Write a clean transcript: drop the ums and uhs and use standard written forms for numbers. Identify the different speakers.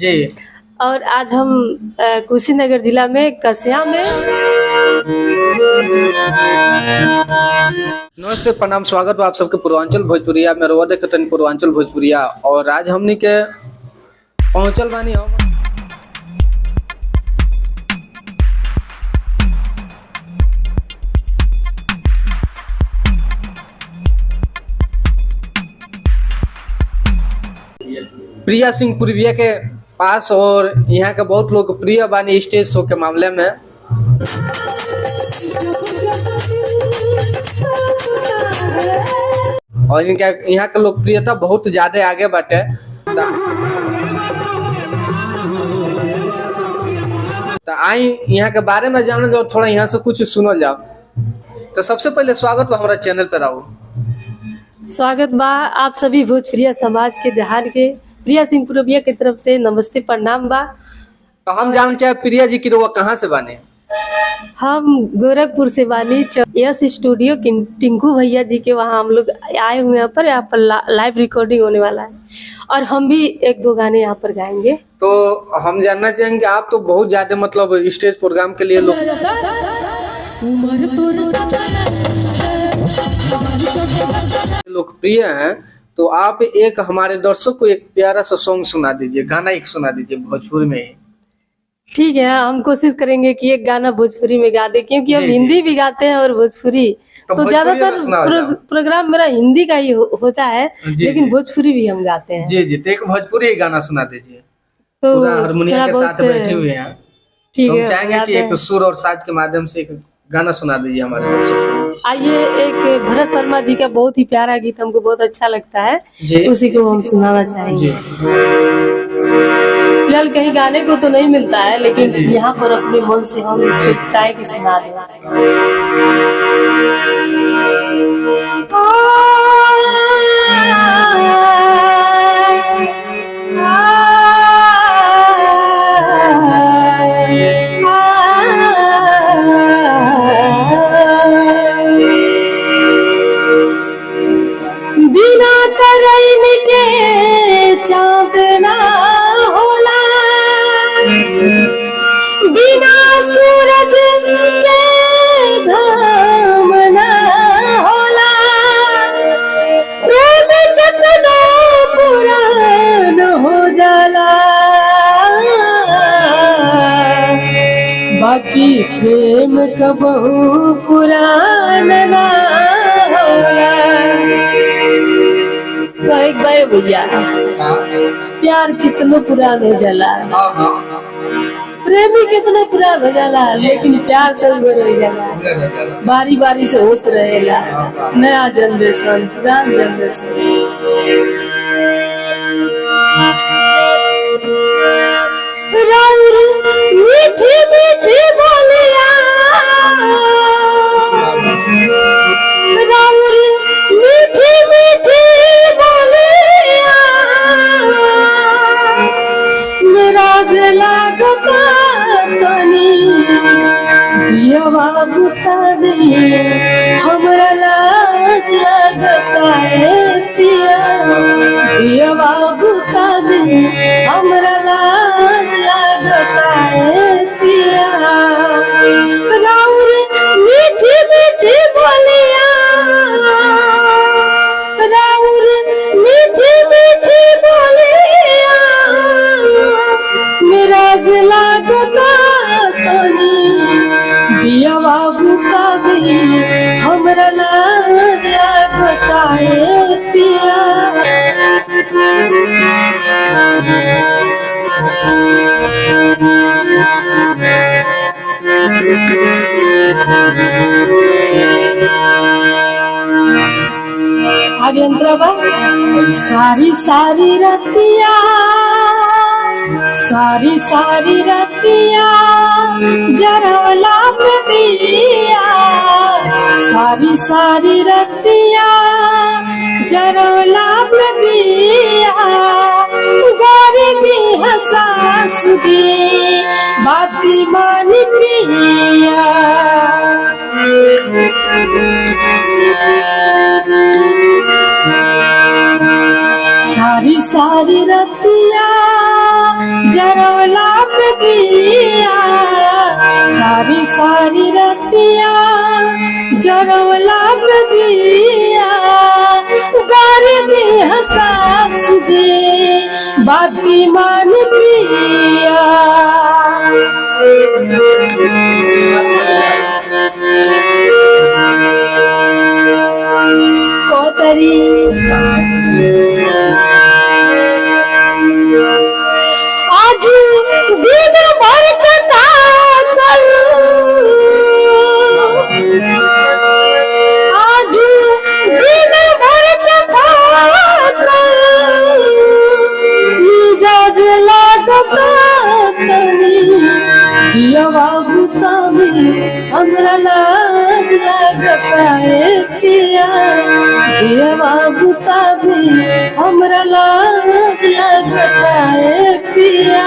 Speaker 1: जी।
Speaker 2: और आज हम कुशीनगर जिला में कस्या में।
Speaker 1: नमस्ते, प्रणाम, स्वागत है आप सबके पूर्वांचल भोजपुरिया में। रोवा देखतन पूर्वांचल भोजपुरिया और आज हमनी के पहुंचल बानी हम प्रिया सिंह पूर्विया के पास और यहाँ के बहुत लोकप्रिय बानी स्टेज शो के मामले में। और इनका यहाँ के लोकप्रियता बहुत ज्यादा आगे बाटे। तो आई यहाँ के बारे में जानल जाओ, थोड़ा यहाँ से कुछ सुनल जाओ। तो सबसे पहले स्वागत बा हमारा चैनल पे रहो।
Speaker 2: स्वागत बा आप सभी भोजपुरिया समाज के जहान के प्रिया सिंह पूर्विया की तरफ से नमस्ते प्रणाम बा।
Speaker 1: तो हम जानना चाहे प्रिया जी की रोवा कहाँ से बाने?
Speaker 2: हम गोरखपुर से बानी। यस स्टूडियो टिंकू भैया जी के वहाँ हम लोग आए हुए हैं पर यहाँ पर लाइव रिकॉर्डिंग होने वाला है और हम भी एक दो गाने यहाँ पर गाएंगे।
Speaker 1: तो हम जानना चाहेंगे, आप तो बहुत ज्यादा मतलब स्टेज प्रोग्राम के लिए लोकप्रिय हैं, तो आप एक हमारे दर्शक को एक प्यारा सा सॉन्ग सुना दीजिए, गाना एक सुना दीजिए भोजपुरी में।
Speaker 2: ठीक है, हम कोशिश करेंगे कि एक गाना भोजपुरी में गा दे, क्योंकि हम हिंदी भी गाते हैं और भोजपुरी तो ज्यादातर प्रोग्राम मेरा हिंदी का ही होता है, लेकिन भोजपुरी भी हम गाते हैं।
Speaker 1: जी जी, तो एक भोजपुरी गाना सुना दीजिए। तो हारमोनियम के साथ बैठे हुए हैं,
Speaker 2: ठीक है,
Speaker 1: हम चाहेंगे कि एक सुर और साज के माध्यम से एक गाना सुना दीजिए हमारे दर्शकों।
Speaker 2: आइए, एक भरत शर्मा जी का बहुत ही प्यारा गीत हमको बहुत अच्छा लगता है, उसी को हम सुनाना चाहेंगे। फिलहाल कहीं गाने को तो नहीं मिलता है, लेकिन यहाँ पर अपने मन से हम इसको चाहे कि सुना दें। बिना तरैन के चाँद ना होला, बिना सूरज के घाम ना होला, प्रेम कितना पुरान हो जाला, बाकी प्रेम कबहू पुरान ना होला। भैया प्यार कितना पुरान हो जाला, प्रेमी कितना पुरान हो जाला, लेकिन प्यार तो हो जाला, बारी बारी से होत रहेला। नया जनरेशन पुरान जनरेशन। मीठी मीठी बोलिया, मीठी मीठी बोलिया, मेरा लागता तनी दियवा बुता दे, हमरा लाज लागता है पिया, दियवा बुता दे, हमरा लाज लागता है पिया। राउर मीठी मीठी बोलिया, राउर मीठी मीठी बोलिया, मेरा लागता तनी दियवा बुता दे, हमरा लाज लागता है पिया। आगे अंतरा सारी सारी रतिया, सारी सारी रतिया जरवला पे दिया, सारी सारी रतिया जरवला पे दिया, गारी दी हसास जी बाती मानी पिया। सारी सारी रतिया जरवला पे दिया सारी सारी रतिया जरवला पे दिया गारी दी हसास जी बाती मान पिया कोतरी आज दिन भर कथा कल आज दिन भर कथा कल मिजाज लागता तनी दिया बाबू तानी हमरा लाज लागता है पिया दिया बाबू तानी हमरा लाज लागता है पिया